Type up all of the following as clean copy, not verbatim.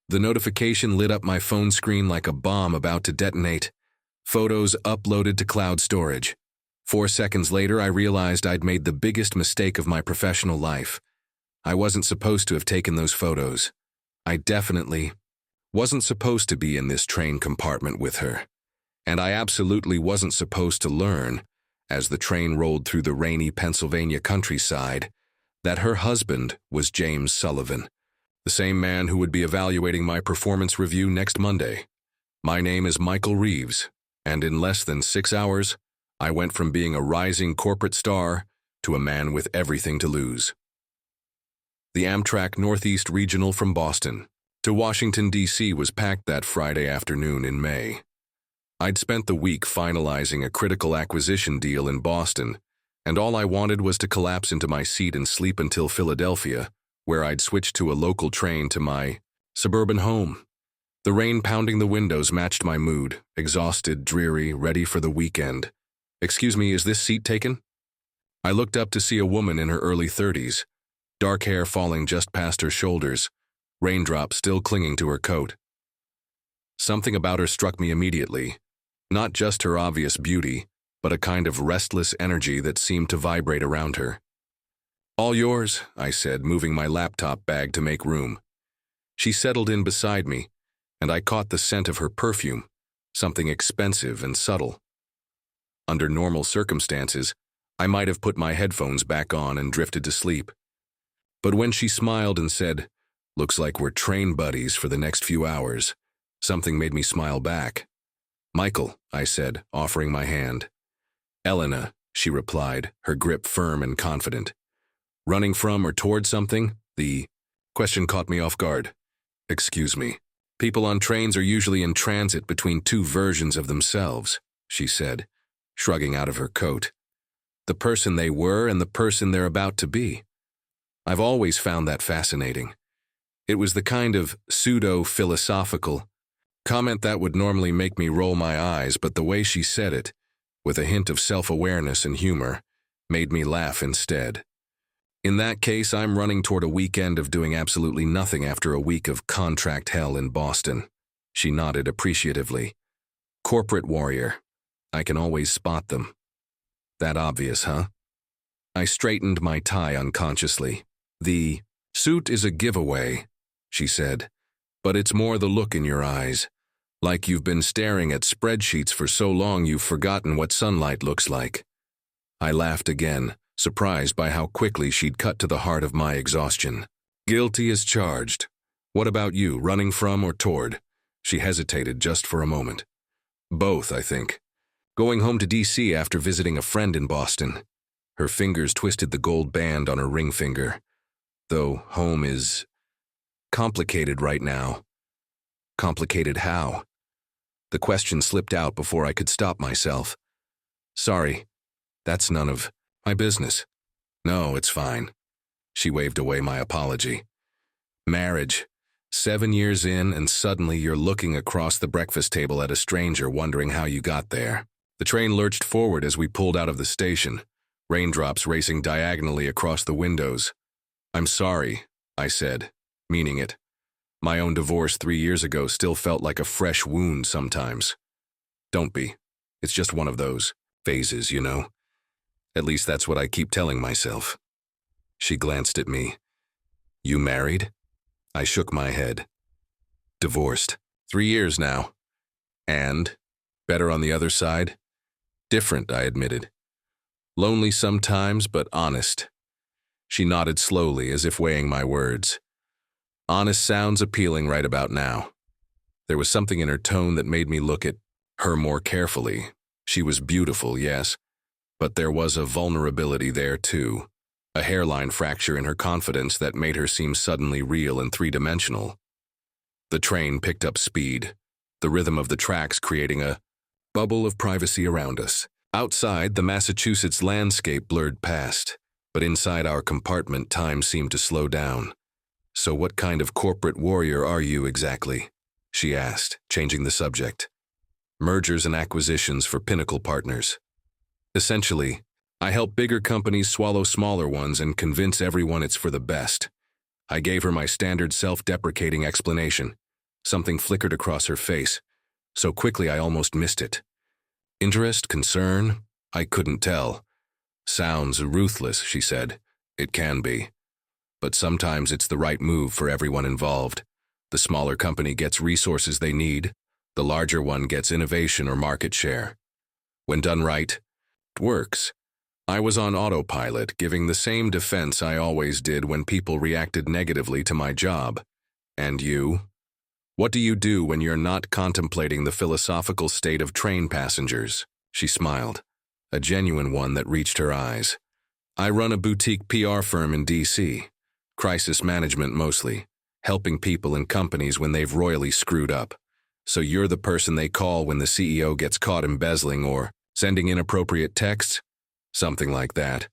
The notification lit up my phone screen like a bomb about to detonate. Photos uploaded to cloud storage. 4 seconds later, I realized I'd made the biggest mistake of my professional life. I wasn't supposed to have taken those photos. I definitely wasn't supposed to be in this train compartment with her. And I absolutely wasn't supposed to learn, as the train rolled through the rainy Pennsylvania countryside, that her husband was James Sullivan, the same man who would be evaluating my performance review next Monday. My name is Michael Reeves, and in less than 6 hours, I went from being a rising corporate star to a man with everything to lose. The Amtrak Northeast Regional from Boston to Washington, D.C. was packed that Friday afternoon in May. I'd spent the week finalizing a critical acquisition deal in Boston, and all I wanted was to collapse into my seat and sleep until Philadelphia, where I'd switch to a local train to my suburban home. The rain pounding the windows matched my mood, exhausted, dreary, ready for the weekend. "Excuse me, is this seat taken?" I looked up to see a woman in her early 30s, dark hair falling just past her shoulders, raindrops still clinging to her coat. Something about her struck me immediately, not just her obvious beauty, but a kind of restless energy that seemed to vibrate around her. "All yours," I said, moving my laptop bag to make room. She settled in beside me, and I caught the scent of her perfume, something expensive and subtle. Under normal circumstances, I might have put my headphones back on and drifted to sleep. But when she smiled and said, "Looks like we're train buddies for the next few hours," something made me smile back. "Michael," I said, offering my hand. "Elena," she replied, her grip firm and confident. "Running from or toward something?" The question caught me off guard. "Excuse me. People on trains are usually in transit between two versions of themselves," she said, shrugging out of her coat. "The person they were and the person they're about to be. I've always found that fascinating." It was the kind of pseudo-philosophical comment that would normally make me roll my eyes, but the way she said it, with a hint of self-awareness and humor, made me laugh instead. "In that case, I'm running toward a weekend of doing absolutely nothing after a week of contract hell in Boston." She nodded appreciatively. "Corporate warrior. I can always spot them." "That obvious, huh?" I straightened my tie unconsciously. "The suit is a giveaway," she said, "but it's more the look in your eyes. Like you've been staring at spreadsheets for so long you've forgotten what sunlight looks like." I laughed again, surprised by how quickly she'd cut to the heart of my exhaustion. "Guilty as charged. What about you, running from or toward?" She hesitated just for a moment. "Both, I think. Going home to D.C. after visiting a friend in Boston." Her fingers twisted the gold band on her ring finger. "Though home is complicated right now." "Complicated how?" The question slipped out before I could stop myself. "Sorry, that's none of my business." "No, it's fine." She waved away my apology. "Marriage. 7 years in, and suddenly you're looking across the breakfast table at a stranger wondering how you got there." The train lurched forward as we pulled out of the station, raindrops racing diagonally across the windows. "I'm sorry," I said, meaning it. My own divorce 3 years ago still felt like a fresh wound sometimes. "Don't be. It's just one of those phases, you know. At least that's what I keep telling myself." She glanced at me. "You married?" I shook my head. "Divorced. 3 years now." "And? Better on the other side?" "Different," I admitted. "Lonely sometimes, but honest." She nodded slowly, as if weighing my words. "Honest sounds appealing right about now." There was something in her tone that made me look at her more carefully. She was beautiful, yes, but there was a vulnerability there too, a hairline fracture in her confidence that made her seem suddenly real and three-dimensional. The train picked up speed, the rhythm of the tracks creating a bubble of privacy around us. Outside, the Massachusetts landscape blurred past, but inside our compartment, time seemed to slow down. "So what kind of corporate warrior are you exactly?" she asked, changing the subject. "Mergers and acquisitions for Pinnacle Partners. Essentially, I help bigger companies swallow smaller ones and convince everyone it's for the best." I gave her my standard self-deprecating explanation. Something flickered across her face, so quickly I almost missed it. Interest? Concern? I couldn't tell. Sounds ruthless, she said. It can be. But sometimes it's the right move for everyone involved. The smaller company gets resources they need. The larger one gets innovation or market share. When done right, it works. I was on autopilot, giving the same defense I always did when people reacted negatively to my job. And you? What do you do when you're not contemplating the philosophical state of train passengers? She smiled, a genuine one that reached her eyes. I run a boutique PR firm in D.C., crisis management mostly, helping people and companies when they've royally screwed up. So you're the person they call when the CEO gets caught embezzling or sending inappropriate texts? Something like that.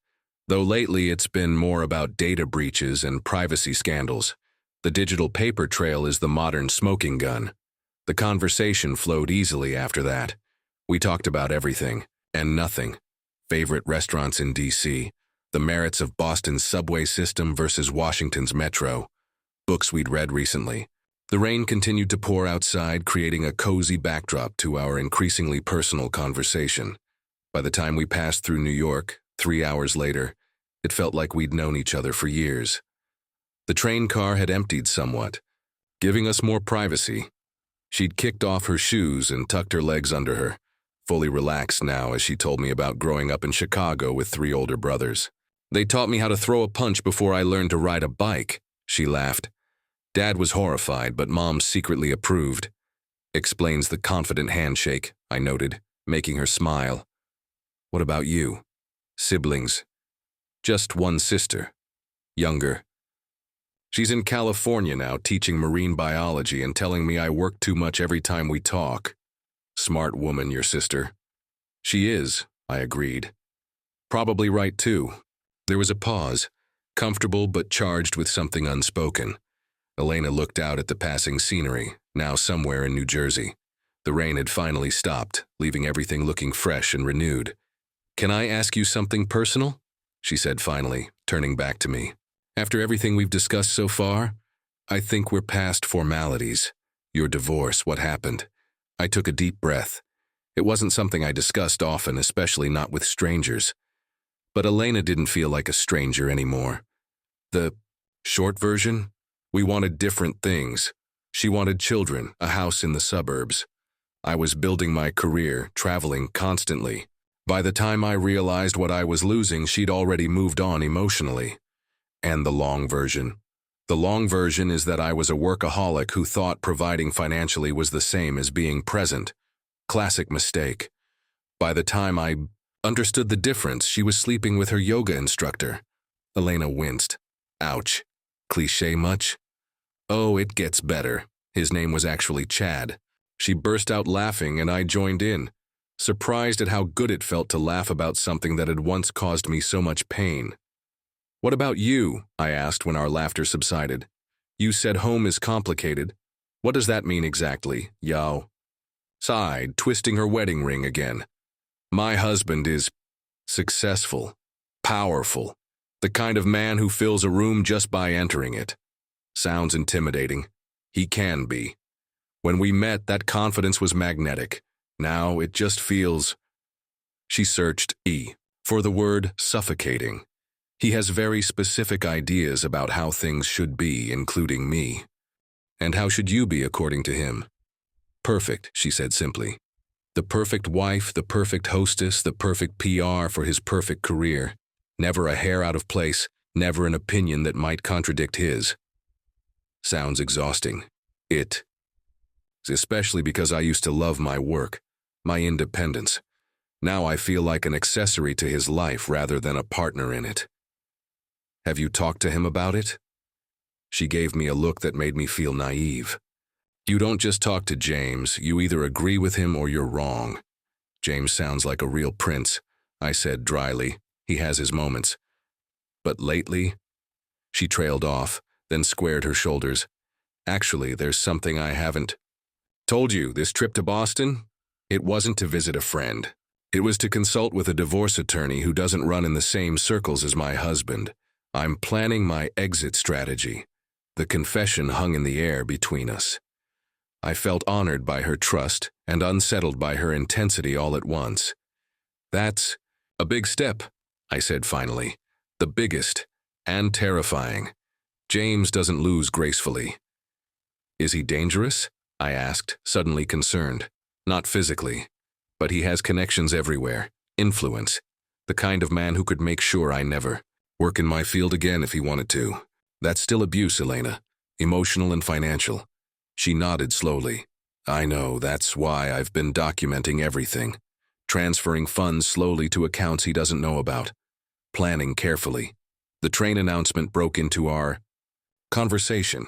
Though lately it's been more about data breaches and privacy scandals. The digital paper trail is the modern smoking gun. The conversation flowed easily after that. We talked about everything and nothing. Favorite restaurants in D.C., the merits of Boston's subway system versus Washington's metro, books we'd read recently. The rain continued to pour outside, creating a cozy backdrop to our increasingly personal conversation. By the time we passed through New York, 3 hours later, it felt like we'd known each other for years. The train car had emptied somewhat, giving us more privacy. She'd kicked off her shoes and tucked her legs under her, fully relaxed now as she told me about growing up in Chicago with 3 older brothers. They taught me how to throw a punch before I learned to ride a bike, she laughed. Dad was horrified, but Mom secretly approved. Explains the confident handshake, I noted, making her smile. What about you? Siblings? Just one sister. Younger. She's in California now, teaching marine biology and telling me I work too much every time we talk. Smart woman, your sister. She is, I agreed. Probably right, too. There was a pause, comfortable but charged with something unspoken. Elena looked out at the passing scenery, now somewhere in New Jersey. The rain had finally stopped, leaving everything looking fresh and renewed. Can I ask you something personal? She said finally, turning back to me. After everything we've discussed so far, I think we're past formalities. Your divorce, what happened? I took a deep breath. It wasn't something I discussed often, especially not with strangers. But Elena didn't feel like a stranger anymore. The short version? We wanted different things. She wanted children, a house in the suburbs. I was building my career, traveling constantly. By the time I realized what I was losing, she'd already moved on emotionally. And the long version? The long version is that I was a workaholic who thought providing financially was the same as being present. Classic mistake. By the time I understood the difference, she was sleeping with her yoga instructor. Elena winced. Ouch. Cliché much? Oh, it gets better. His name was actually Chad. She burst out laughing and I joined in, surprised at how good it felt to laugh about something that had once caused me so much pain. What about you? I asked when our laughter subsided. You said home is complicated. What does that mean exactly, Yao? Sighed, twisting her wedding ring again. My husband is successful, powerful, the kind of man who fills a room just by entering it. Sounds intimidating. He can be. When we met, that confidence was magnetic. Now it just feels... She searched for the word suffocating. He has very specific ideas about how things should be, including me. And how should you be according to him? Perfect, she said simply. The perfect wife, the perfect hostess, the perfect PR for his perfect career. Never a hair out of place, never an opinion that might contradict his. Sounds exhausting. Especially because I used to love my work, my independence. Now I feel like an accessory to his life rather than a partner in it. Have you talked to him about it? She gave me a look that made me feel naive. You don't just talk to James, you either agree with him or you're wrong. James sounds like a real prince, I said dryly. He has his moments. But lately? She trailed off, then squared her shoulders. Actually, there's something I haven't told you. This trip to Boston? It wasn't to visit a friend. It was to consult with a divorce attorney who doesn't run in the same circles as my husband. I'm planning my exit strategy. The confession hung in the air between us. I felt honored by her trust and unsettled by her intensity all at once. "That's a big step," I said finally. "The biggest and terrifying. James doesn't lose gracefully." "Is he dangerous?" I asked, suddenly concerned. "Not physically, but he has connections everywhere, influence, the kind of man who could make sure I never work in my field again if he wanted to. That's still abuse, Elena, emotional and financial." She nodded slowly. "I know, that's why I've been documenting everything, transferring funds slowly to accounts he doesn't know about, planning carefully." The train announcement broke into our conversation.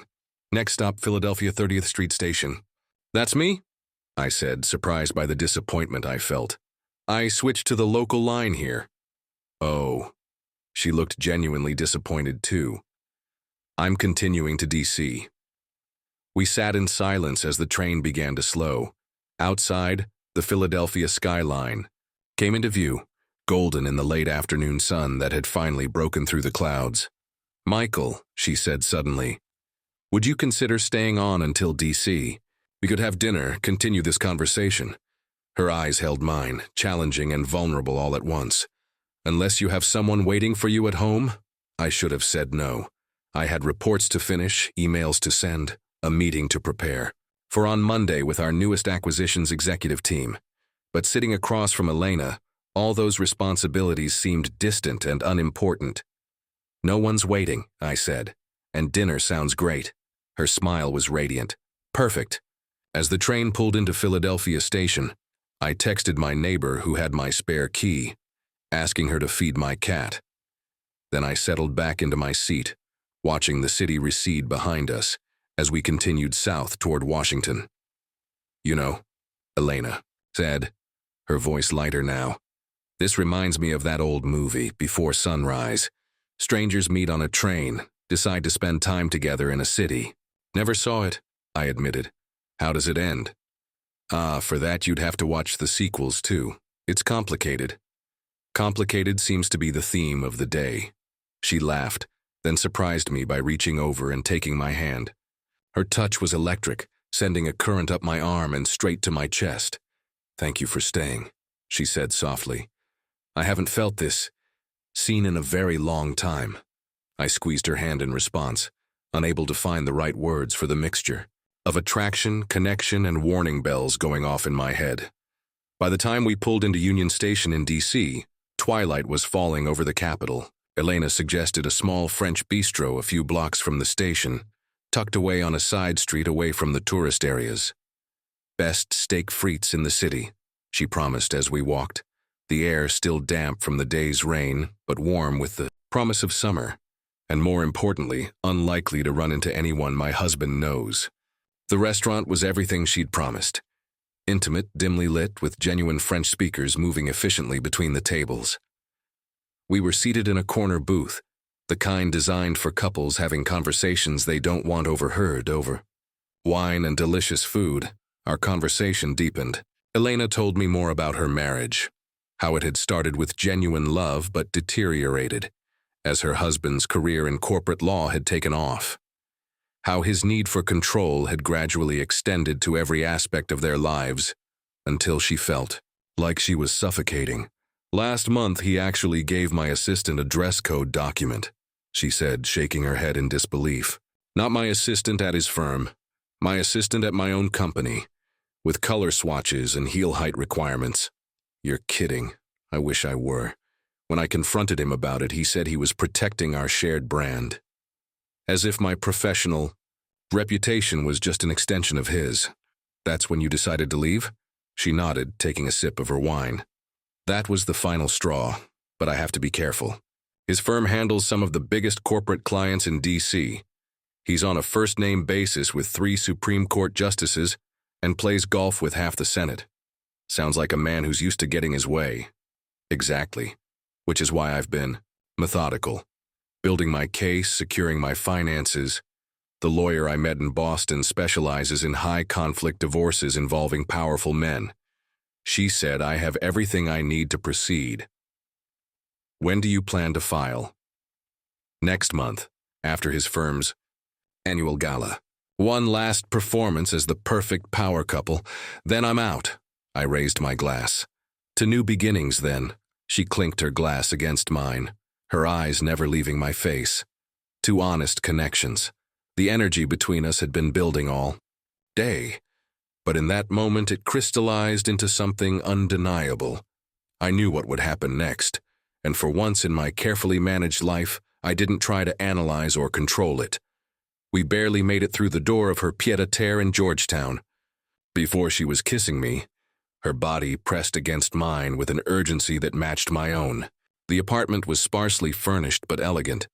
"Next stop, Philadelphia 30th Street Station." "That's me?" I said, surprised by the disappointment I felt. "I switched to the local line here." "Oh." She looked genuinely disappointed too. "I'm continuing to DC." We sat in silence as the train began to slow. Outside, the Philadelphia skyline came into view, golden in the late afternoon sun that had finally broken through the clouds. "Michael," she said suddenly, "would you consider staying on until DC? We could have dinner, continue this conversation." Her eyes held mine, challenging and vulnerable all at once. "Unless you have someone waiting for you at home?" I should have said no. I had reports to finish, emails to send, a meeting to prepare for on Monday with our newest acquisitions executive team. But sitting across from Elena, all those responsibilities seemed distant and unimportant. "No one's waiting," I said, "and dinner sounds great." Her smile was radiant. "Perfect." As the train pulled into Philadelphia Station, I texted my neighbor who had my spare key, asking her to feed my cat. Then I settled back into my seat, watching the city recede behind us as we continued south toward Washington. "You know," Elena said, her voice lighter now, "this reminds me of that old movie, Before Sunrise. Strangers meet on a train, decide to spend time together in a city." "Never saw it," I admitted. "How does it end?" "Ah, for that you'd have to watch the sequels too. It's complicated." Complicated seems to be the theme of the day. She laughed, then surprised me by reaching over and taking my hand. Her touch was electric, sending a current up my arm and straight to my chest. "Thank you for staying," she said softly. "I haven't felt this seen in a very long time." I squeezed her hand in response, unable to find the right words for the mixture of attraction, connection, and warning bells going off in my head. By the time we pulled into Union Station in DC, twilight was falling over the capital. Elena suggested a small French bistro a few blocks from the station, tucked away on a side street away from the tourist areas. "Best steak frites in the city," she promised as we walked, the air still damp from the day's rain, but warm with the promise of summer, and more importantly, unlikely to run into anyone my husband knows. The restaurant was everything she'd promised. Intimate, dimly lit, with genuine French speakers moving efficiently between the tables. We were seated in a corner booth, the kind designed for couples having conversations they don't want overheard over wine and delicious food. Our conversation deepened. Elena told me more about her marriage, how it had started with genuine love but deteriorated as her husband's career in corporate law had taken off, how his need for control had gradually extended to every aspect of their lives until she felt like she was suffocating. "Last month he actually gave my assistant a dress code document," she said, shaking her head in disbelief. "Not my assistant at his firm, my assistant at my own company, with color swatches and heel height requirements." "You're kidding." I wish I were. When I confronted him about it, he said he was protecting our shared brand. As if my professional reputation was just an extension of his. "That's when you decided to leave?" She nodded, taking a sip of her wine. "That was the final straw, but I have to be careful. His firm handles some of the biggest corporate clients in DC. He's on a first-name basis with 3 Supreme Court justices and plays golf with half the Senate. Sounds like a man who's used to getting his way." "Exactly. Which is why I've been methodical, building my case, securing my finances. The lawyer I met in Boston specializes in high-conflict divorces involving powerful men. She said I have everything I need to proceed." "When do you plan to file?" "Next month, after his firm's annual gala." One last performance as the perfect power couple, then I'm out. I raised my glass. To new beginnings, then. She clinked her glass against mine, her eyes never leaving my face. To honest connections. The energy between us had been building all day, but in that moment it crystallized into something undeniable. I knew what would happen next, and for once in my carefully managed life, I didn't try to analyze or control it. We barely made it through the door of her pied-à-terre in Georgetown. Before she was kissing me, her body pressed against mine with an urgency that matched my own. The apartment was sparsely furnished but elegant,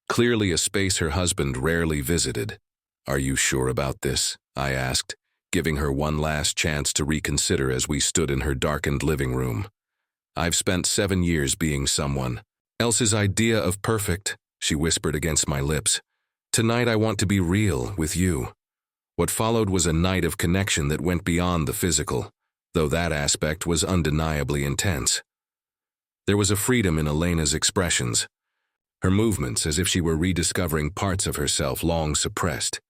clearly a space her husband rarely visited. "Are you sure about this?" I asked, giving her one last chance to reconsider as we stood in her darkened living room. "I've spent 7 years being someone else's idea of perfect," she whispered against my lips. "Tonight I want to be real with you." What followed was a night of connection that went beyond the physical, though that aspect was undeniably intense. There was a freedom in Elena's expressions, her movements as if she were rediscovering parts of herself long suppressed.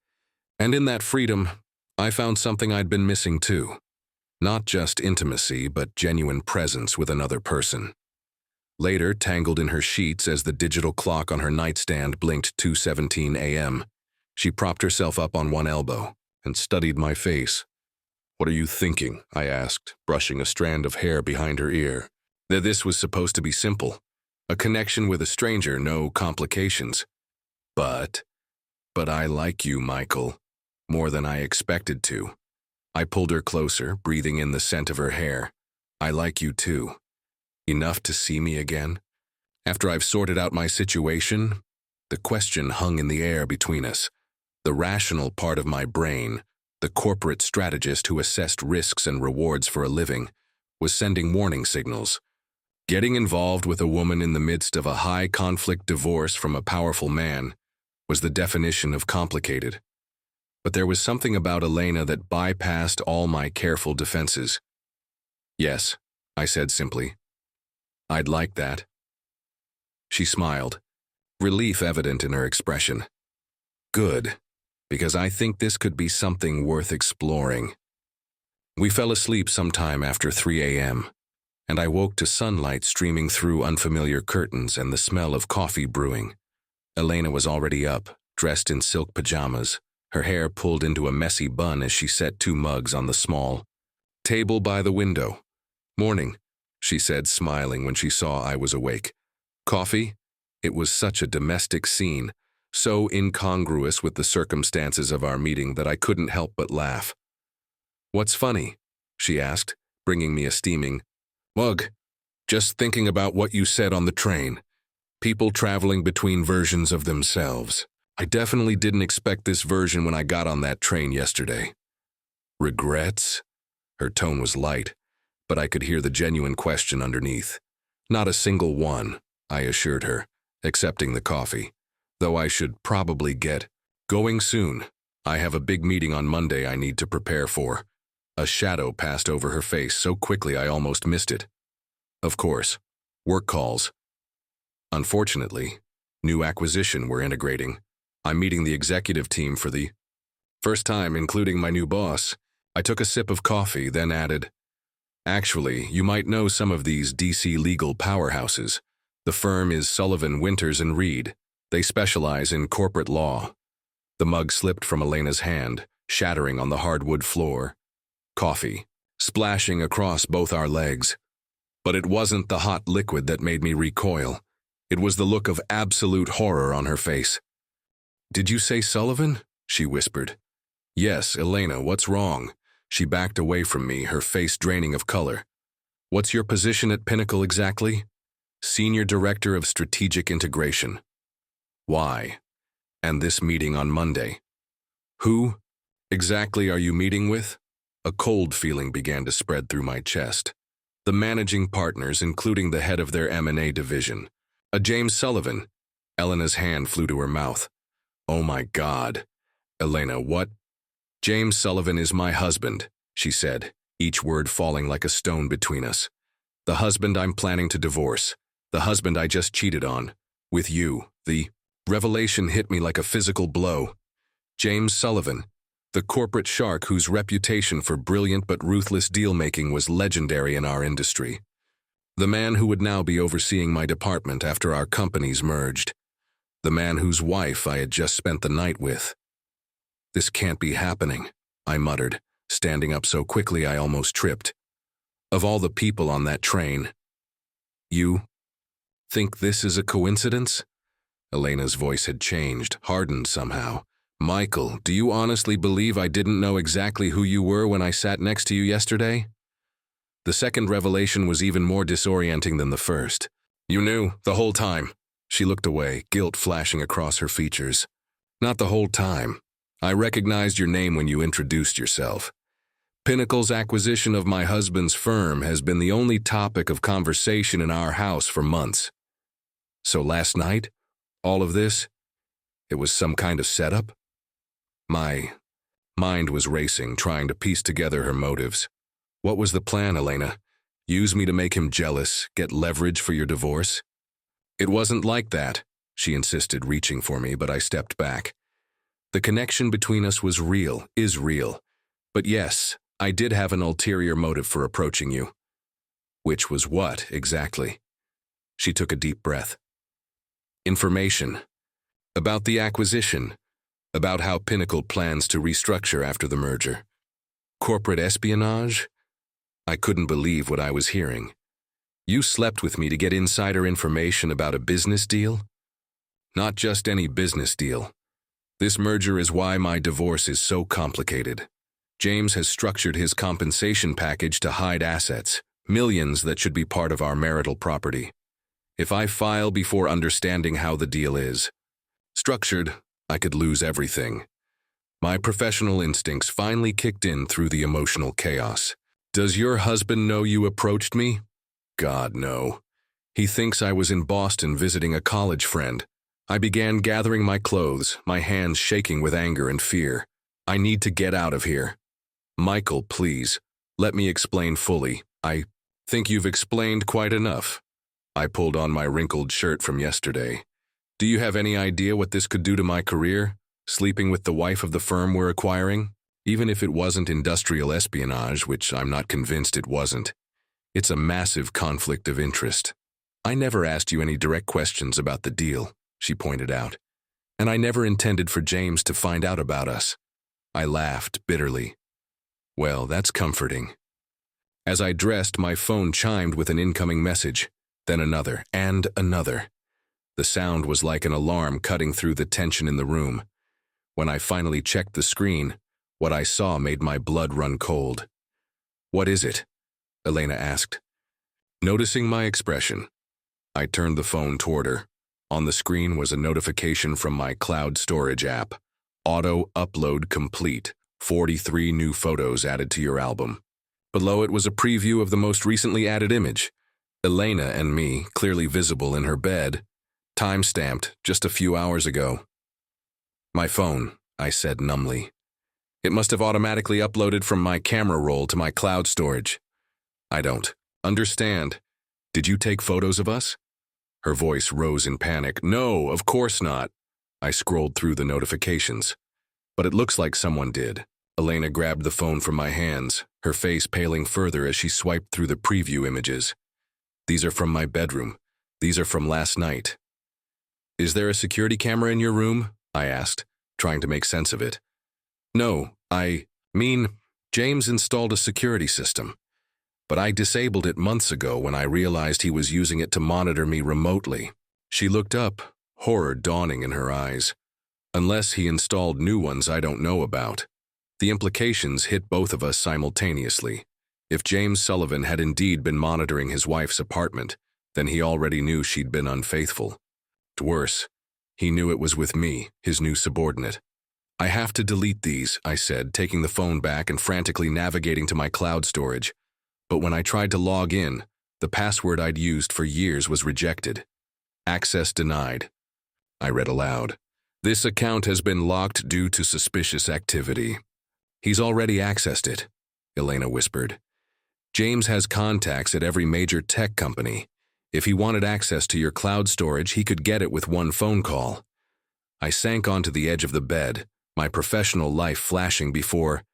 And in that freedom, I found something I'd been missing too. Not just intimacy, but genuine presence with another person. Later, tangled in her sheets as the digital clock on her nightstand blinked 2:17 a.m., she propped herself up on one elbow and studied my face. "What are you thinking?" I asked, brushing a strand of hair behind her ear. This was supposed to be simple. A connection with a stranger, no complications. But I like you, Michael, more than I expected to. I pulled her closer, breathing in the scent of her hair. "I like you too. Enough to see me again?" After I've sorted out my situation, the question hung in the air between us. The rational part of my brain, the corporate strategist who assessed risks and rewards for a living, was sending warning signals. Getting involved with a woman in the midst of a high-conflict divorce from a powerful man was the definition of complicated. But there was something about Elena that bypassed all my careful defenses. "Yes," I said simply. "I'd like that." She smiled, relief evident in her expression. "Good, because I think this could be something worth exploring." We fell asleep sometime after 3 a.m., and I woke to sunlight streaming through unfamiliar curtains and the smell of coffee brewing. Elena was already up, dressed in silk pajamas, her hair pulled into a messy bun as she set 2 mugs on the small table by the window. "Morning," she said, smiling when she saw I was awake. "Coffee?" It was such a domestic scene, so incongruous with the circumstances of our meeting that I couldn't help but laugh. "What's funny?" she asked, bringing me a steaming mug. "Just thinking about what you said on the train. People traveling between versions of themselves. I definitely didn't expect this version when I got on that train yesterday." "Regrets?" Her tone was light, but I could hear the genuine question underneath. "Not a single one," I assured her, accepting the coffee, though I should probably get going soon. I have a big meeting on Monday I need to prepare for. A shadow passed over her face so quickly I almost missed it. "Of course. Work calls." "Unfortunately, new acquisition we're integrating. I'm meeting the executive team for the first time, including my new boss." I took a sip of coffee, then added, "Actually, you might know some of these DC legal powerhouses. The firm is Sullivan, Winters & Reed. They specialize in corporate law." The mug slipped from Elena's hand, shattering on the hardwood floor. Coffee, splashing across both our legs. But it wasn't the hot liquid that made me recoil. It was the look of absolute horror on her face. "Did you say Sullivan?" she whispered. "Yes, Elena, what's wrong?" She backed away from me, her face draining of color. "What's your position at Pinnacle exactly?" "Senior Director of Strategic Integration." "Why? And this meeting on Monday?" "Who exactly are you meeting with?" A cold feeling began to spread through my chest. "The managing partners, including the head of their M&A division. A James Sullivan." Elena's hand flew to her mouth. "Oh my God. Elena, what?" "James Sullivan is my husband," she said, each word falling like a stone between us. "The husband I'm planning to divorce. The husband I just cheated on. With you." The revelation hit me like a physical blow. "James Sullivan. The corporate shark whose reputation for brilliant but ruthless deal-making was legendary in our industry. The man who would now be overseeing my department after our companies merged. The man whose wife I had just spent the night with. "This can't be happening," I muttered, standing up so quickly I almost tripped. "Of all the people on that train, you think this is a coincidence?" Elena's voice had changed, hardened somehow. "Michael, do you honestly believe I didn't know exactly who you were when I sat next to you yesterday?" The second revelation was even more disorienting than the first. "You knew, the whole time." She looked away, guilt flashing across her features. "Not the whole time. I recognized your name when you introduced yourself. Pinnacle's acquisition of my husband's firm has been the only topic of conversation in our house for months. So last night, all of this, it was some kind of setup?" My mind was racing, trying to piece together her motives. "What was the plan, Elena? Use me to make him jealous, get leverage for your divorce?" "It wasn't like that," she insisted, reaching for me, but I stepped back. "The connection between us was real, is real. But yes, I did have an ulterior motive for approaching you." "Which was what, exactly?" She took a deep breath. "Information. About the acquisition. About how Pinnacle plans to restructure after the merger." "Corporate espionage?" I couldn't believe what I was hearing. "You slept with me to get insider information about a business deal?" "Not just any business deal. This merger is why my divorce is so complicated. James has structured his compensation package to hide assets, millions that should be part of our marital property. If I file before understanding how the deal is structured, I could lose everything." My professional instincts finally kicked in through the emotional chaos. "Does your husband know you approached me?" "God, no. He thinks I was in Boston visiting a college friend." I began gathering my clothes, my hands shaking with anger and fear. "I need to get out of here." "Michael, please, let me explain fully. I think you've explained quite enough." I pulled on my wrinkled shirt from yesterday. "Do you have any idea what this could do to my career? Sleeping with the wife of the firm we're acquiring? Even if it wasn't industrial espionage, which I'm not convinced it wasn't, it's a massive conflict of interest." "I never asked you any direct questions about the deal," she pointed out. "And I never intended for James to find out about us." I laughed bitterly. "Well, that's comforting." As I dressed, my phone chimed with an incoming message, then another, and another. The sound was like an alarm cutting through the tension in the room. When I finally checked the screen, what I saw made my blood run cold. "What is it?" Elena asked. Noticing my expression, I turned the phone toward her. On the screen was a notification from my cloud storage app. "Auto upload complete. 43 new photos added to your album." Below it was a preview of the most recently added image. Elena and me, clearly visible in her bed. Time-stamped, just a few hours ago. "My phone," I said numbly. "It must have automatically uploaded from my camera roll to my cloud storage." "I don't understand. Did you take photos of us?" Her voice rose in panic. "No, of course not." I scrolled through the notifications. "But it looks like someone did." Elena grabbed the phone from my hands, her face paling further as she swiped through the preview images. "These are from my bedroom. These are from last night." "Is there a security camera in your room?" I asked, trying to make sense of it. "No, I mean, James installed a security system. But I disabled it months ago when I realized he was using it to monitor me remotely." She looked up, horror dawning in her eyes. "Unless he installed new ones I don't know about." The implications hit both of us simultaneously. If James Sullivan had indeed been monitoring his wife's apartment, then he already knew she'd been unfaithful. Worse, he knew it was with me, his new subordinate. "I have to delete these," I said, taking the phone back and frantically navigating to my cloud storage. But when I tried to log in, the password I'd used for years was rejected. "Access denied." I read aloud. "This account has been locked due to suspicious activity." "He's already accessed it," Elena whispered. "James has contacts at every major tech company. If he wanted access to your cloud storage, he could get it with one phone call." I sank onto the edge of the bed, my professional life flashing before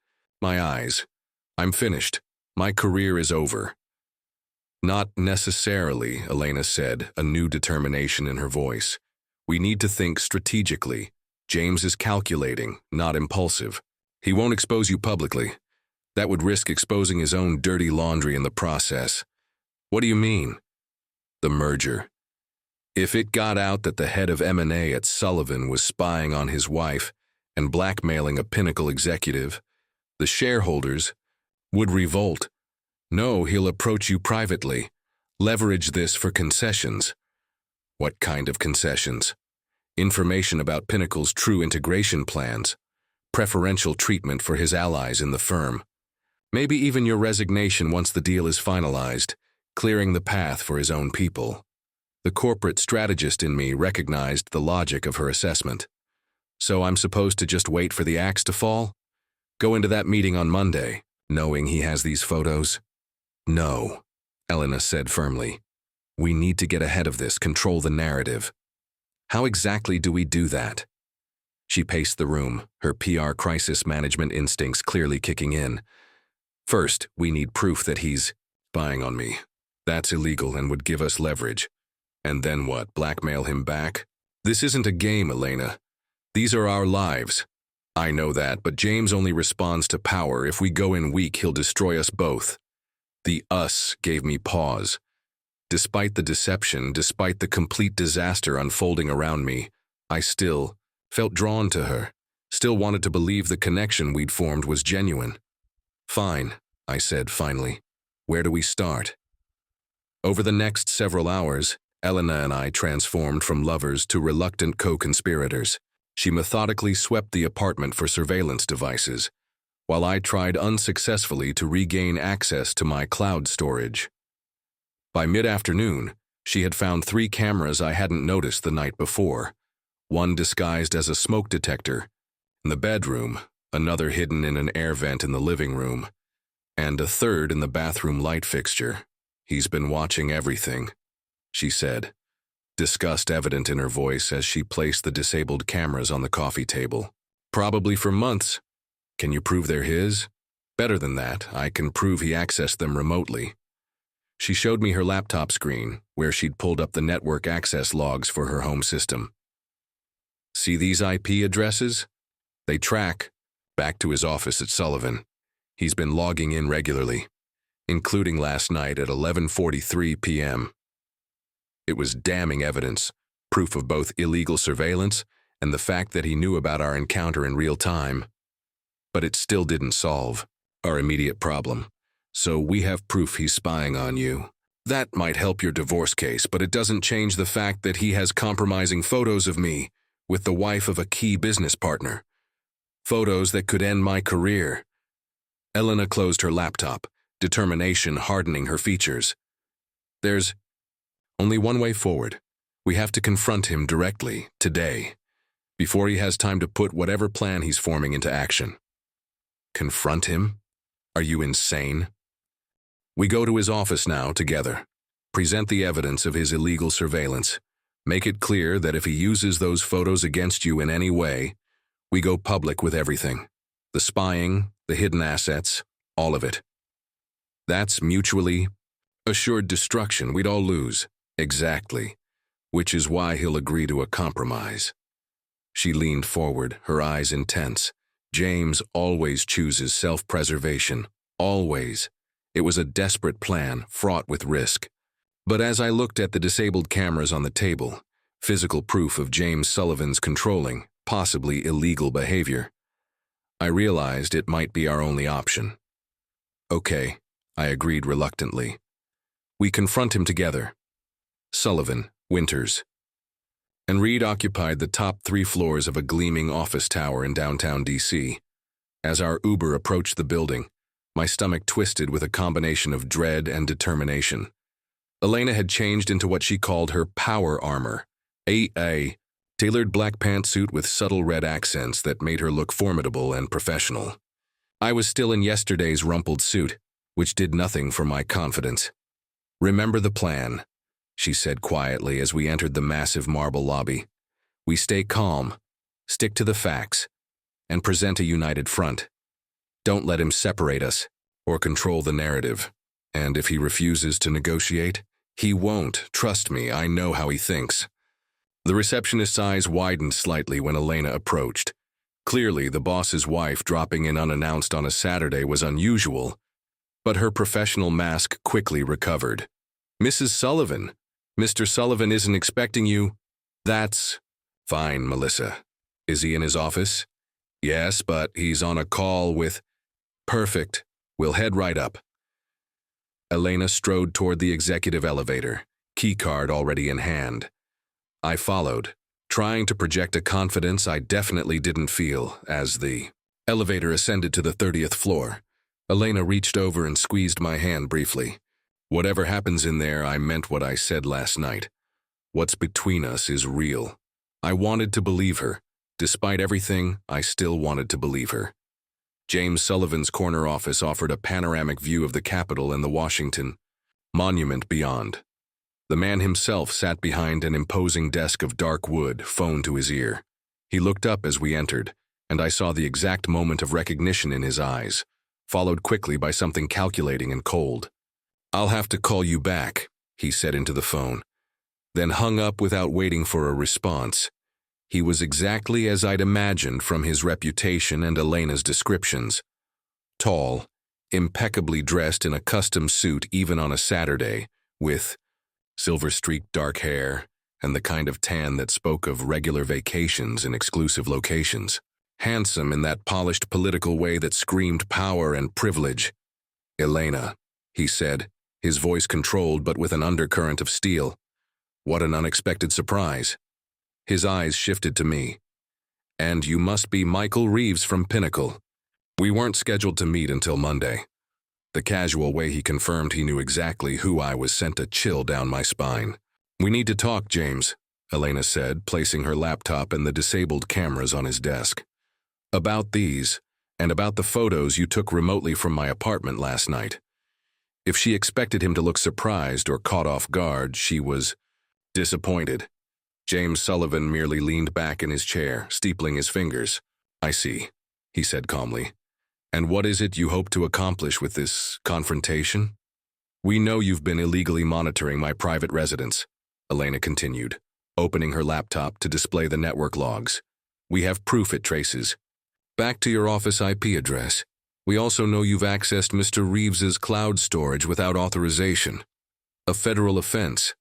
my eyes. I'm finished. My career is over. Not necessarily, Elena said, a new determination in her voice. We need to think strategically. James is calculating, not impulsive. He won't expose you publicly. That would risk exposing his own dirty laundry in the process. What do you mean? The merger. If it got out that the head of M&A at Sullivan was spying on his wife and blackmailing a Pinnacle executive, the shareholders would revolt. No, he'll approach you privately. Leverage this for concessions. What kind of concessions? Information about Pinnacle's true integration plans, preferential treatment for his allies in the firm. Maybe even your resignation once the deal is finalized, clearing the path for his own people. The corporate strategist in me recognized the logic of her assessment. So I'm supposed to just wait for the axe to fall? Go into that meeting on Monday, knowing he has these photos? No, Elena said firmly. We need to get ahead of this, control the narrative. How exactly do we do that? She paced the room, her PR crisis management instincts clearly kicking in. First, we need proof that he's spying on me. That's illegal and would give us leverage. And then what, blackmail him back? This isn't a game, Elena. These are our lives. I know that, but James only responds to power. If we go in weak, he'll destroy us both. The us gave me pause. Despite the deception, despite the complete disaster unfolding around me, I still felt drawn to her, still wanted to believe the connection we'd formed was genuine. Fine, I said finally. Where do we start? Over the next several hours, Elena and I transformed from lovers to reluctant co-conspirators. She methodically swept the apartment for surveillance devices, while I tried unsuccessfully to regain access to my cloud storage. By mid-afternoon, she had found 3 cameras I hadn't noticed the night before, one disguised as a smoke detector in the bedroom, another hidden in an air vent in the living room, and a third in the bathroom light fixture. He's been watching everything, she said, disgust evident in her voice as she placed the disabled cameras on the coffee table. Probably for months. Can you prove they're his? Better than that, I can prove he accessed them remotely. She showed me her laptop screen, where she'd pulled up the network access logs for her home system. See these IP addresses? They track back to his office at Sullivan. He's been logging in regularly, including last night at 11:43 p.m. It was damning evidence, proof of both illegal surveillance and the fact that he knew about our encounter in real time. But it still didn't solve our immediate problem. So we have proof he's spying on you. That might help your divorce case, but it doesn't change the fact that he has compromising photos of me with the wife of a key business partner. Photos that could end my career. Elena closed her laptop, determination hardening her features. There's only one way forward. We have to confront him directly, today, before he has time to put whatever plan he's forming into action. Confront him? Are you insane? We go to his office now, together. Present the evidence of his illegal surveillance. Make it clear that if he uses those photos against you in any way, we go public with everything. The spying, the hidden assets, all of it. That's mutually assured destruction. We'd all lose. Exactly. Which is why he'll agree to a compromise. She leaned forward, her eyes intense. James always chooses self-preservation. Always. It was a desperate plan, fraught with risk. But as I looked at the disabled cameras on the table, physical proof of James Sullivan's controlling, possibly illegal behavior, I realized it might be our only option. Okay, I agreed reluctantly. We confront him together. Sullivan, Winters. And Reed occupied the top 3 floors of a gleaming office tower in downtown D.C. As our Uber approached the building, my stomach twisted with a combination of dread and determination. Elena had changed into what she called her power armor, a tailored black pantsuit with subtle red accents that made her look formidable and professional. I was still in yesterday's rumpled suit, which did nothing for my confidence. Remember the plan, she said quietly as we entered the massive marble lobby. We stay calm, stick to the facts, and present a united front. Don't let him separate us or control the narrative. And if he refuses to negotiate, he won't. Trust me, I know how he thinks. The receptionist's eyes widened slightly when Elena approached. Clearly, the boss's wife dropping in unannounced on a Saturday was unusual, but her professional mask quickly recovered. "Mrs. Sullivan, Mr. Sullivan isn't expecting you." "That's fine, Melissa. Is he in his office?" "Yes, but he's on a call with—" "Perfect. We'll head right up." Elena strode toward the executive elevator, keycard already in hand. I followed, trying to project a confidence I definitely didn't feel as the elevator ascended to the 30th floor. Elena reached over and squeezed my hand briefly. "Whatever happens in there, I meant what I said last night. What's between us is real." I wanted to believe her. Despite everything, I still wanted to believe her. James Sullivan's corner office offered a panoramic view of the Capitol and the Washington Monument beyond. The man himself sat behind an imposing desk of dark wood, phone to his ear. He looked up as we entered, and I saw the exact moment of recognition in his eyes, followed quickly by something calculating and cold. "I'll have to call you back," he said into the phone, then hung up without waiting for a response. He was exactly as I'd imagined from his reputation and Elena's descriptions. Tall, impeccably dressed in a custom suit even on a Saturday, with silver-streaked dark hair and the kind of tan that spoke of regular vacations in exclusive locations. Handsome in that polished political way that screamed power and privilege. "Elena," he said, his voice controlled but with an undercurrent of steel. "What an unexpected surprise." His eyes shifted to me. "And you must be Michael Reeves from Pinnacle." We weren't scheduled to meet until Monday. The casual way he confirmed he knew exactly who I was sent a chill down my spine. "We need to talk, James," Elena said, placing her laptop and the disabled cameras on his desk. "About these, and about the photos you took remotely from my apartment last night." If she expected him to look surprised or caught off guard, she was disappointed. James Sullivan merely leaned back in his chair, steepling his fingers. "I see," he said calmly. "And what is it you hope to accomplish with this confrontation?" "We know you've been illegally monitoring my private residence," Elena continued, opening her laptop to display the network logs. "We have proof it traces back to your office IP address. We also know you've accessed Mr. Reeves's cloud storage without authorization. A federal offense."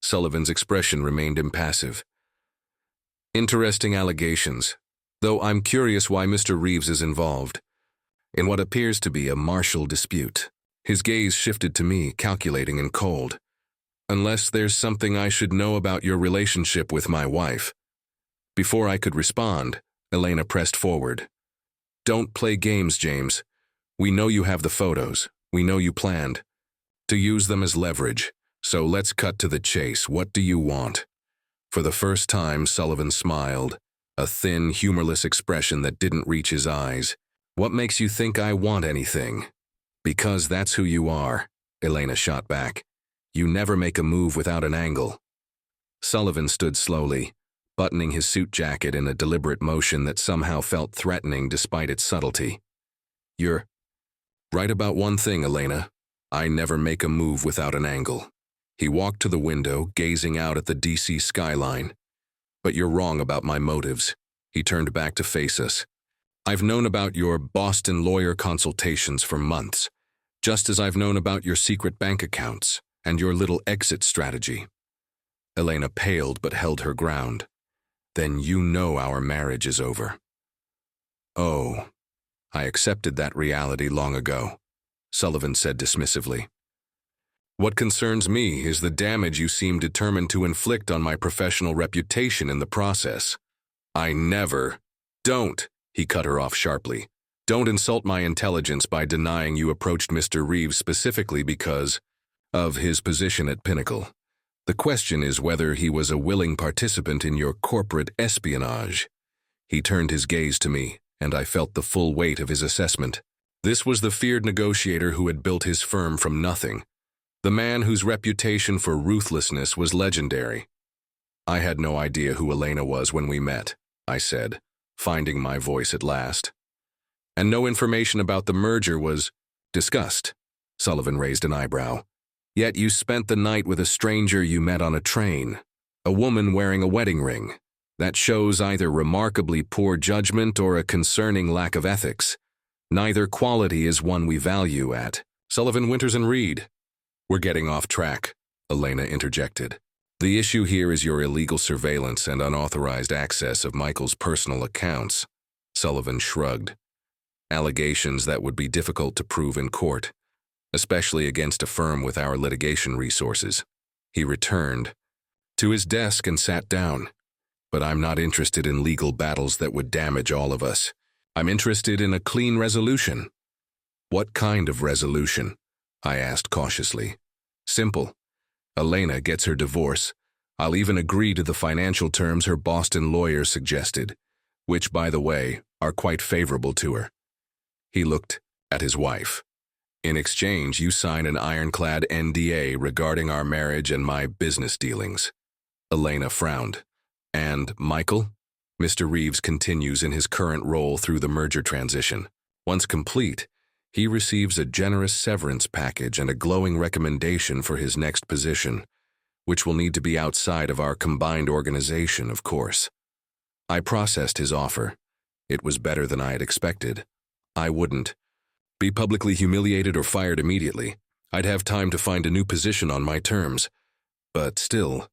Sullivan's expression remained impassive. "Interesting allegations, though I'm curious why Mr. Reeves is involved in what appears to be a martial dispute." His gaze shifted to me, calculating and cold. "Unless there's something I should know about your relationship with my wife." Before I could respond, Elena pressed forward. "Don't play games, James. We know you have the photos. We know you planned to use them as leverage. So let's cut to the chase. What do you want?" For the first time, Sullivan smiled, a thin, humorless expression that didn't reach his eyes. "What makes you think I want anything?" "Because that's who you are," Elena shot back. "You never make a move without an angle." Sullivan stood slowly, buttoning his suit jacket in a deliberate motion that somehow felt threatening despite its subtlety. "You're right about one thing, Elena. I never make a move without an angle." He walked to the window, gazing out at the DC skyline. "But you're wrong about my motives." He turned back to face us. "I've known about your Boston lawyer consultations for months, just as I've known about your secret bank accounts and your little exit strategy." Elena paled but held her ground. "Then you know our marriage is over." "Oh, I accepted that reality long ago," Sullivan said dismissively. "What concerns me is the damage you seem determined to inflict on my professional reputation in the process." "I never—" "Don't," he cut her off sharply. "Don't insult my intelligence by denying you approached Mr. Reeves specifically because of his position at Pinnacle. The question is whether he was a willing participant in your corporate espionage." He turned his gaze to me, and I felt the full weight of his assessment. This was the feared negotiator who had built his firm from nothing. The man whose reputation for ruthlessness was legendary. "I had no idea who Elena was when we met," I said, finding my voice at last. And no information about the merger was discussed. Sullivan raised an eyebrow. Yet you spent the night with a stranger you met on a train, a woman wearing a wedding ring. That shows either remarkably poor judgment or a concerning lack of ethics. Neither quality is one we value at. Sullivan, Winters, and Reed. We're getting off track, Elena interjected. The issue here is your illegal surveillance and unauthorized access of Michael's personal accounts. Sullivan shrugged. Allegations that would be difficult to prove in court, especially against a firm with our litigation resources. He returned to his desk and sat down. But I'm not interested in legal battles that would damage all of us. I'm interested in a clean resolution. What kind of resolution? I asked cautiously. Simple. Elena gets her divorce. I'll even agree to the financial terms her Boston lawyer suggested, which, by the way, are quite favorable to her. He looked at his wife. In exchange, you sign an ironclad NDA regarding our marriage and my business dealings. Elena frowned. And Michael? Mr. Reeves continues in his current role through the merger transition. Once complete, he receives a generous severance package and a glowing recommendation for his next position, which will need to be outside of our combined organization, of course. I processed his offer. It was better than I had expected. I wouldn't be publicly humiliated or fired immediately. I'd have time to find a new position on my terms. But still.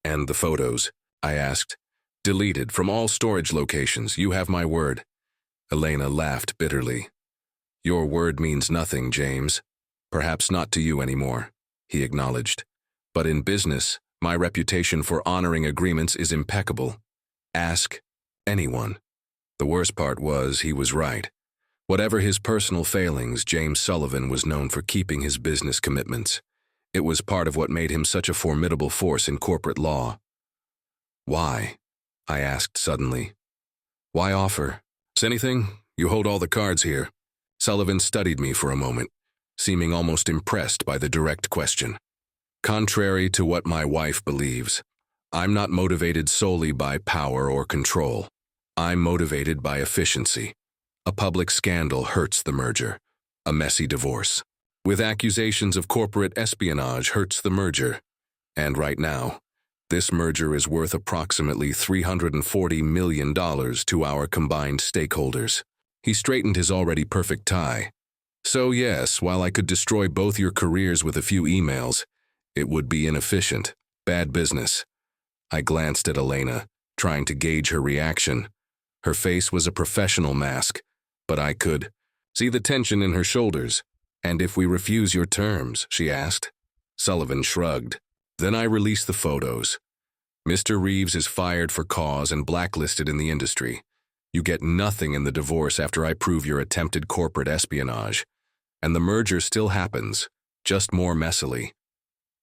And the photos? I asked. Deleted from all storage locations, you have my word. Elena laughed bitterly. Your word means nothing, James. Perhaps not to you anymore, he acknowledged. But in business, my reputation for honoring agreements is impeccable. Ask anyone. The worst part was he was right. Whatever his personal failings, James Sullivan was known for keeping his business commitments. It was part of what made him such a formidable force in corporate law. Why? I asked suddenly. Why offer? Anything? You hold all the cards here. Sullivan studied me for a moment, seeming almost impressed by the direct question. Contrary to what my wife believes, I'm not motivated solely by power or control. I'm motivated by efficiency. A public scandal hurts the merger. A messy divorce, with accusations of corporate espionage, hurts the merger. And right now, this merger is worth approximately $340 million to our combined stakeholders. He straightened his already perfect tie. So yes, while I could destroy both your careers with a few emails, it would be inefficient, bad business. I glanced at Elena, trying to gauge her reaction. Her face was a professional mask, but I could see the tension in her shoulders. And if we refuse your terms, she asked. Sullivan shrugged. Then I released the photos. Mr. Reeves is fired for cause and blacklisted in the industry. You get nothing in the divorce after I prove your attempted corporate espionage. And the merger still happens, just more messily.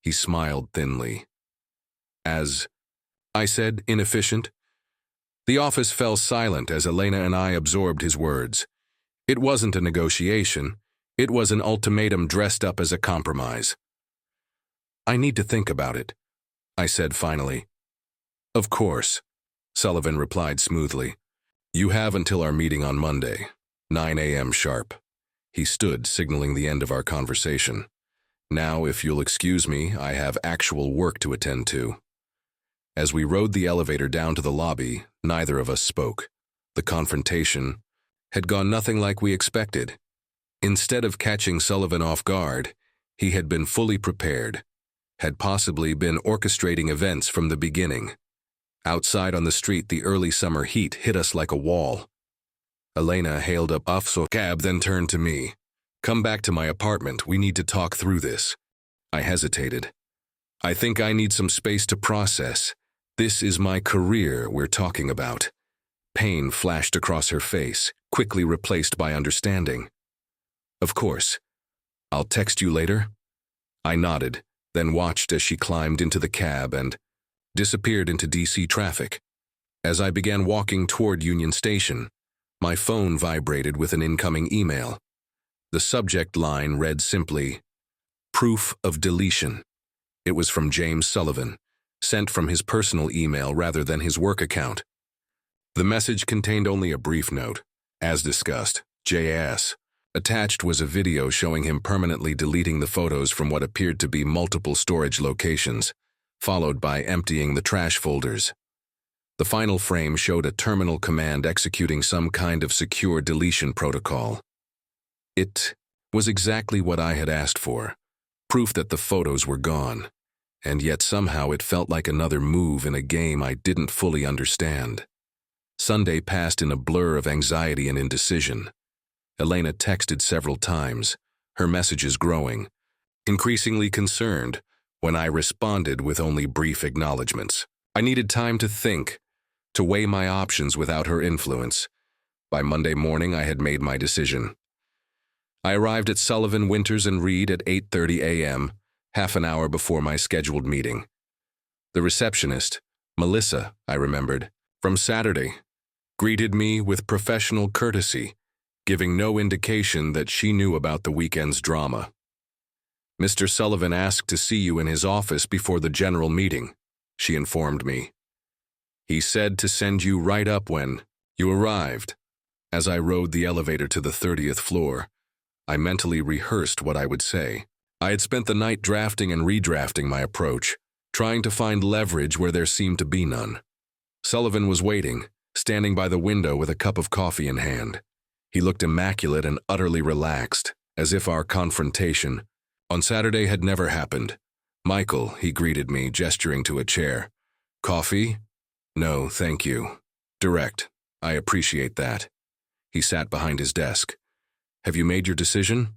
He smiled thinly. As I said, inefficient? The office fell silent as Elena and I absorbed his words. It wasn't a negotiation. It was an ultimatum dressed up as a compromise. I need to think about it, I said finally. Of course, Sullivan replied smoothly. You have until our meeting on Monday, 9 a.m. sharp. He stood, signaling the end of our conversation. Now, if you'll excuse me, I have actual work to attend to. As we rode the elevator down to the lobby, neither of us spoke. The confrontation had gone nothing like we expected. Instead of catching Sullivan off guard, he had been fully prepared, had possibly been orchestrating events from the beginning. Outside on the street, the early summer heat hit us like a wall. Elena hailed a officer cab, then turned to me. Come back to my apartment, we need to talk through this. I hesitated. I think I need some space to process. This is my career we're talking about. Pain flashed across her face, quickly replaced by understanding. Of course. I'll text you later. I nodded, then watched as she climbed into the cab and disappeared into DC traffic. As I began walking toward Union Station, my phone vibrated with an incoming email. The subject line read simply, Proof of deletion. It was from James Sullivan, sent from his personal email rather than his work account. The message contained only a brief note. As discussed, JS. Attached was a video showing him permanently deleting the photos from what appeared to be multiple storage locations, followed by emptying the trash folders. The final frame showed a terminal command executing some kind of secure deletion protocol. It was exactly what I had asked for, proof that the photos were gone, and yet somehow it felt like another move in a game I didn't fully understand. Sunday passed in a blur of anxiety and indecision. Elena texted several times, her messages growing, increasingly concerned when I responded with only brief acknowledgments. I needed time to think, to weigh my options without her influence. By Monday morning, I had made my decision. I arrived at Sullivan, Winters & Reed at 8:30 a.m., half an hour before my scheduled meeting. The receptionist, Melissa, I remembered, from Saturday, greeted me with professional courtesy, giving no indication that she knew about the weekend's drama. "Mr. Sullivan asked to see you in his office before the general meeting," she informed me. "He said to send you right up when you arrived." As I rode the elevator to the 30th floor, I mentally rehearsed what I would say. I had spent the night drafting and redrafting my approach, trying to find leverage where there seemed to be none. Sullivan was waiting, standing by the window with a cup of coffee in hand. He looked immaculate and utterly relaxed, as if our confrontation on Saturday had never happened. "Michael," he greeted me, gesturing to a chair. "Coffee?" "No, thank you." "Direct. I appreciate that." He sat behind his desk. "Have you made your decision?"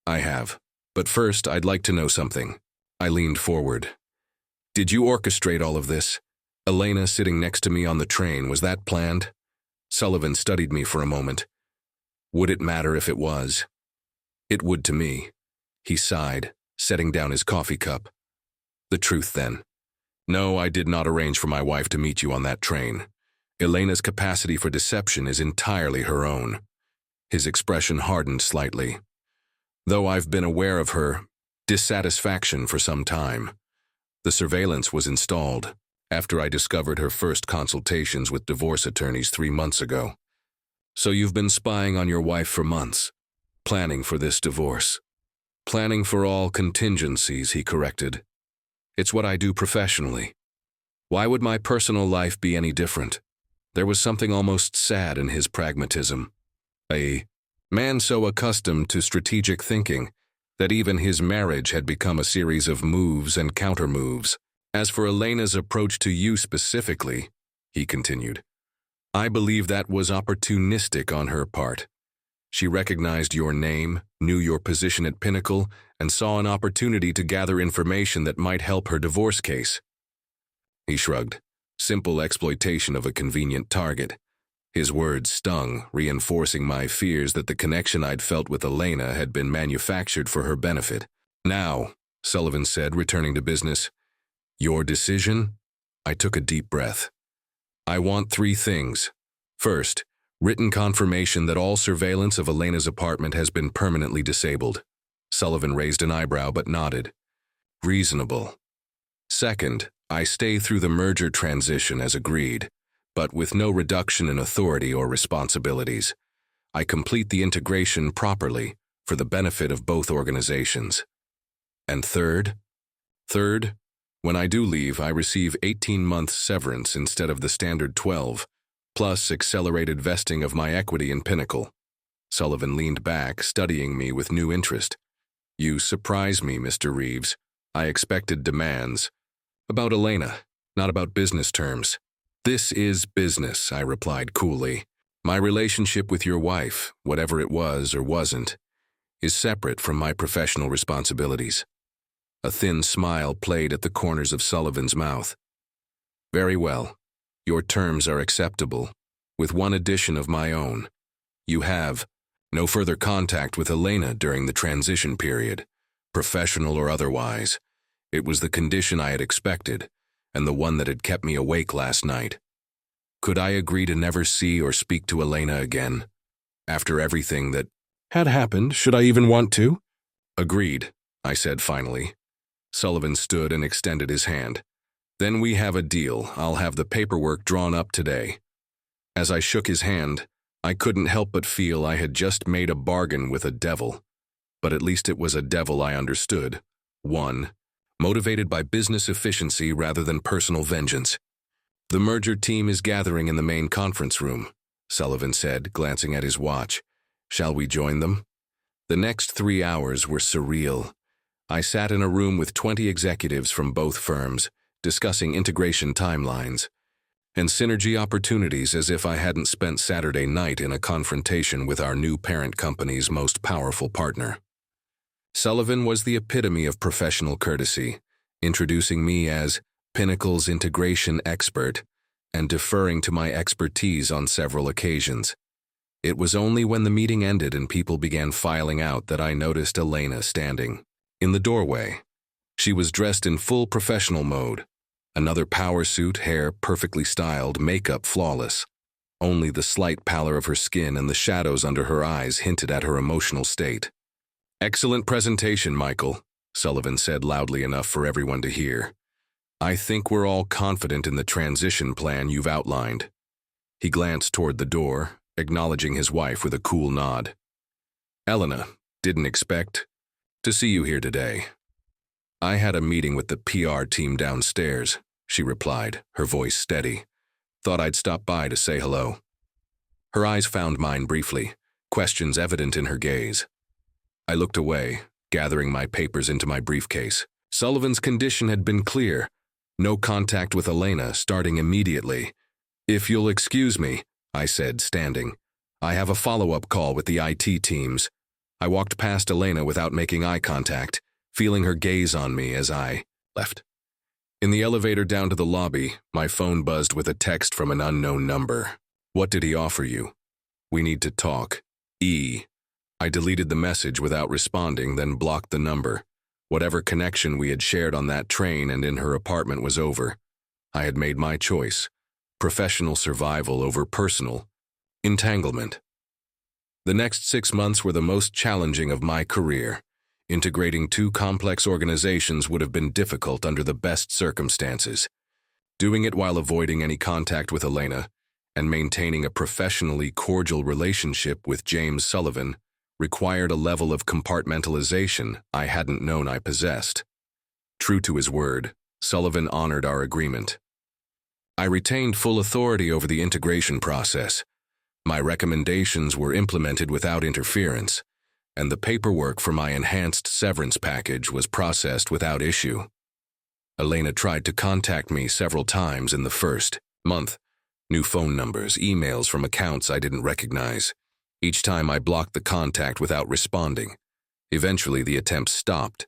"I have. But first, I'd like to know something." I leaned forward. "Did you orchestrate all of this? Elena sitting next to me on the train, was that planned?" Sullivan studied me for a moment. "Would it matter if it was?" "It would to me." He sighed, setting down his coffee cup. "The truth, then. No, I did not arrange for my wife to meet you on that train. Elena's capacity for deception is entirely her own." His expression hardened slightly. "Though I've been aware of her dissatisfaction for some time. The surveillance was installed after I discovered her first consultations with divorce attorneys 3 months ago. So you've been spying on your wife for months, planning for this divorce." "Planning for all contingencies," he corrected. "It's what I do professionally. Why would my personal life be any different?" There was something almost sad in his pragmatism. A man so accustomed to strategic thinking that even his marriage had become a series of moves and counter-moves. "As for Elena's approach to you specifically," he continued, "I believe that was opportunistic on her part. She recognized your name, knew your position at Pinnacle, and saw an opportunity to gather information that might help her divorce case." He shrugged. "Simple exploitation of a convenient target." His words stung, reinforcing my fears that the connection I'd felt with Elena had been manufactured for her benefit. "Now," Sullivan said, returning to business, "your decision?" I took a deep breath. "I want 3 things. First, written confirmation that all surveillance of Elena's apartment has been permanently disabled." Sullivan raised an eyebrow but nodded. "Reasonable." "Second, I stay through the merger transition as agreed, but with no reduction in authority or responsibilities. I complete the integration properly for the benefit of both organizations." "And third?" "Third, when I do leave, I receive 18 months severance instead of the standard 12, plus accelerated vesting of my equity in Pinnacle." Sullivan leaned back, studying me with new interest. "You surprise me, Mr. Reeves. I expected demands. About Elena, not about business terms." "This is business," I replied coolly. "My relationship with your wife, whatever it was or wasn't, is separate from my professional responsibilities." A thin smile played at the corners of Sullivan's mouth. "Very well. Your terms are acceptable, with one addition of my own. You have no further contact with Elena during the transition period, professional or otherwise. It was the condition I had expected, and the one that had kept me awake last night. Could I agree to never see or speak to Elena again? After everything that had happened, should I even want to?" "Agreed," I said finally. Sullivan stood and extended his hand. "Then we have a deal. I'll have the paperwork drawn up today." As I shook his hand, I couldn't help but feel I had just made a bargain with a devil. But at least it was a devil I understood. One, motivated by business efficiency rather than personal vengeance. "The merger team is gathering in the main conference room," Sullivan said, glancing at his watch. "Shall we join them?" The next 3 hours were surreal. I sat in a room with 20 executives from both firms, discussing integration timelines and synergy opportunities as if I hadn't spent Saturday night in a confrontation with our new parent company's most powerful partner. Sullivan was the epitome of professional courtesy, introducing me as Pinnacle's integration expert and deferring to my expertise on several occasions. It was only when the meeting ended and people began filing out that I noticed Elena standing in the doorway. She was dressed in full professional mode. Another power suit, hair perfectly styled, makeup flawless. Only the slight pallor of her skin and the shadows under her eyes hinted at her emotional state. "Excellent presentation, Michael," Sullivan said loudly enough for everyone to hear. "I think we're all confident in the transition plan you've outlined." He glanced toward the door, acknowledging his wife with a cool nod. "Elena, didn't expect to see you here today." "I had a meeting with the PR team downstairs," she replied, her voice steady. "Thought I'd stop by to say hello." Her eyes found mine briefly, questions evident in her gaze. I looked away, gathering my papers into my briefcase. Sullivan's condition had been clear. No contact with Elena, starting immediately. "If you'll excuse me," I said, standing. "I have a follow-up call with the IT teams." I walked past Elena without making eye contact, feeling her gaze on me as I left. In the elevator down to the lobby, my phone buzzed with a text from an unknown number. "What did he offer you?" "We need to talk. E." I deleted the message without responding, then blocked the number. Whatever connection we had shared on that train and in her apartment was over. I had made my choice. Professional survival over personal entanglement. The next 6 months were the most challenging of my career. Integrating 2 complex organizations would have been difficult under the best circumstances. Doing it while avoiding any contact with Elena and maintaining a professionally cordial relationship with James Sullivan required a level of compartmentalization I hadn't known I possessed. True to his word, Sullivan honored our agreement. I retained full authority over the integration process. My recommendations were implemented without interference, and the paperwork for my enhanced severance package was processed without issue. Elena tried to contact me several times in the first month. New phone numbers, emails from accounts I didn't recognize. Each time I blocked the contact without responding. Eventually the attempts stopped,